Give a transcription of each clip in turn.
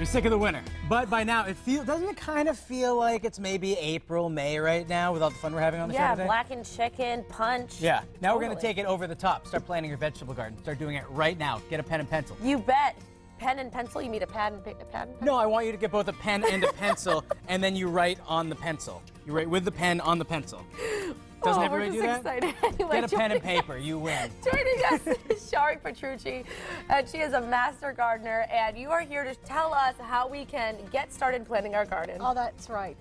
You're sick of the winter. But by now, doesn't it kind of feel like it's maybe April, May right now with all the fun we're having on the show today? Yeah, blackened chicken, punch. Yeah. Now we're going to take it over the top. Start planting your vegetable garden. Start doing it right now. Get a pen and pencil. You bet. Pen and pencil? You mean a pad and pencil? No, I want you to get both a pen and a pencil, and then you write on the pencil. You write with the pen on the pencil. Doesn't everybody do that? Excited. Anyway, Get a pen and paper. You win. Joining us is Shari Petrucci, and she is a master gardener, and you are here to tell us how we can get started planting our garden. Oh, that's right.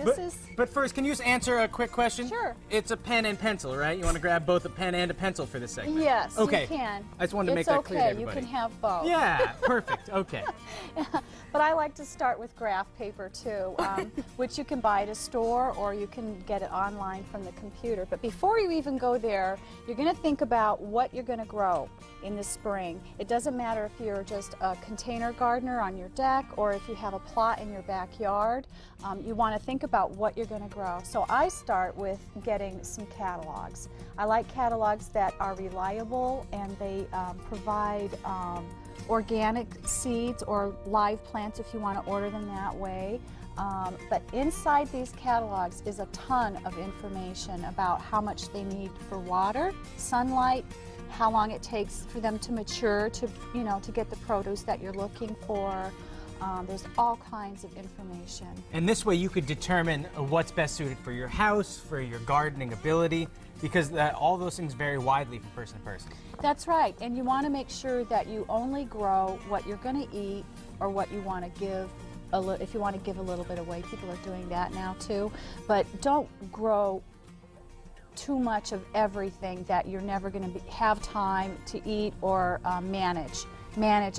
But first, can you just answer a quick question? Sure. It's a pen and pencil, right? You want to grab both a pen and a pencil for this segment? Yes, okay. you can. I just wanted to make that clear to okay. everybody. You can have both. Yeah, perfect. Okay. But I like to start with graph paper too, which you can buy at a store or you can get it online from the computer. But before you even go there, you're going to think about what you're going to grow in the spring. It doesn't matter if you're just a container gardener on your deck or if you have a plot in your backyard. You want to think about what you're going to grow. So I start with getting some catalogs. I like catalogs that are reliable and they provide organic seeds or live plants if you want to order them that way. But inside these catalogs is a ton of information about how much they need for water, sunlight, how long it takes for them to mature to get the produce that you're looking for. There's all kinds of information. And this way you could determine what's best suited for your house, for your gardening ability, because all those things vary widely from person to person. That's right, and you want to make sure that you only grow what you're going to eat or what you want to give. If you want to give a little bit away, people are doing that now too. But don't grow too much of everything that you're never going to have time to eat or manage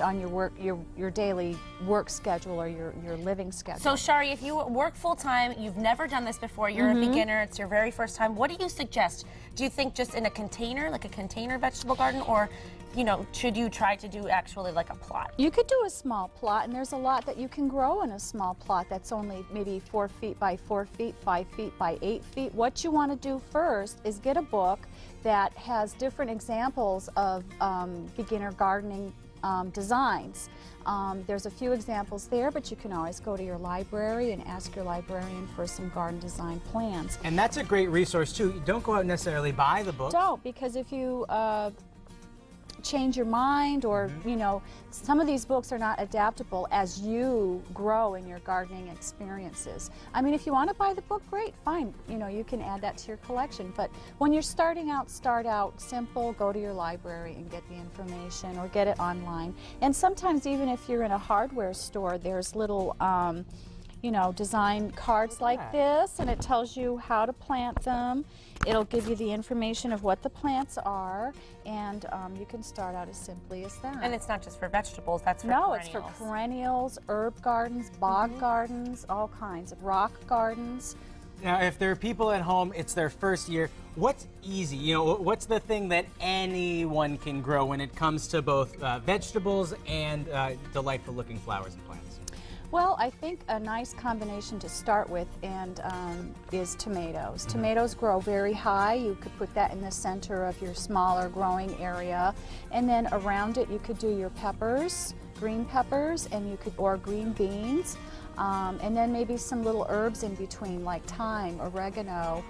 on your daily work schedule or your living schedule. So Shari, if you work full-time, you've never done this before, you're a beginner, it's your very first time, what do you suggest? Do you think just in a container, like a container vegetable garden, or should you try to do actually like a plot? You could do a small plot, and there's a lot that you can grow in a small plot that's only maybe 4 feet by 4 feet, 5 feet by 8 feet. What you want to do first is get a book that has different examples of beginner gardening designs. There's a few examples there, but you can always go to your library and ask your librarian for some garden design plans. And that's a great resource too. You don't go out and necessarily buy the book. Don't, because if you change your mind or some of these books are not adaptable as you grow in your gardening experiences. I mean, if you want to buy the book, great, fine, you can add that to your collection, but when you're starting out, start out simple, go to your library and get the information or get it online. And sometimes even if you're in a hardware store, there's little design cards like this, and it tells you how to plant them. It'll give you the information of what the plants are, and you can start out as simply as that. And it's not just for vegetables, that's for perennials. perennials. It's for perennials, herb gardens, bog gardens, all kinds of rock gardens. Now, if there are people at home, it's their first year, what's easy? What's the thing that anyone can grow when it comes to both vegetables and delightful looking flowers and plants? Well, I think a nice combination to start with is tomatoes. Tomatoes grow very high. You could put that in the center of your smaller growing area. And then around it you could do your peppers, green peppers, and or green beans. And then maybe some little herbs in between like thyme, oregano,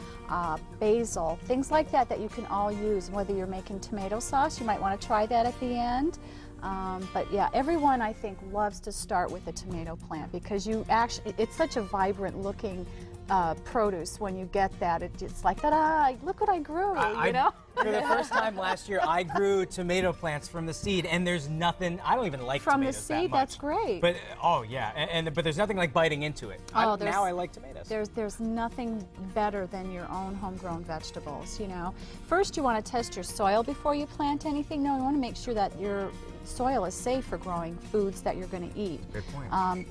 basil, things like that you can all use. Whether you're making tomato sauce, you might want to try that at the end. But yeah, everyone I think loves to start with a tomato plant because it's such a vibrant looking produce when you get that. It's like, ta-da, look what I grew, For the first time last year, I grew tomato plants from the seed, and there's nothing, I don't even like from tomatoes the seed, that much. that's great. But, oh yeah, but there's nothing like biting into it. Now I like tomatoes. There's nothing better than your own homegrown vegetables, First, you want to test your soil before you plant anything. No, you want to make sure that your soil is safe for growing foods that you're going to eat. Good point.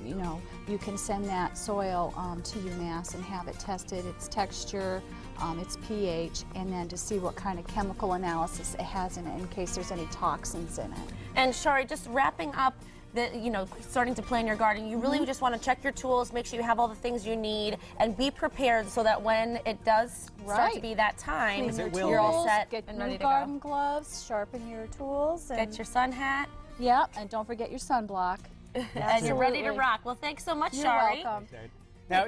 You can send that soil to UMass and have it tested, its texture, its pH, and then to see what kind of chemical analysis it has in it in case there's any toxins in it. And Shari, just wrapping up starting to plan your garden, you really just want to check your tools, make sure you have all the things you need, and be prepared so that when it does start to be that time, Clean your you're all set get and new ready to garden go. gloves, sharpen your tools. And get your sun hat. Yep, and don't forget your sunblock. And you're ready to rock. Well, thanks so much, You're Shari. welcome. Now,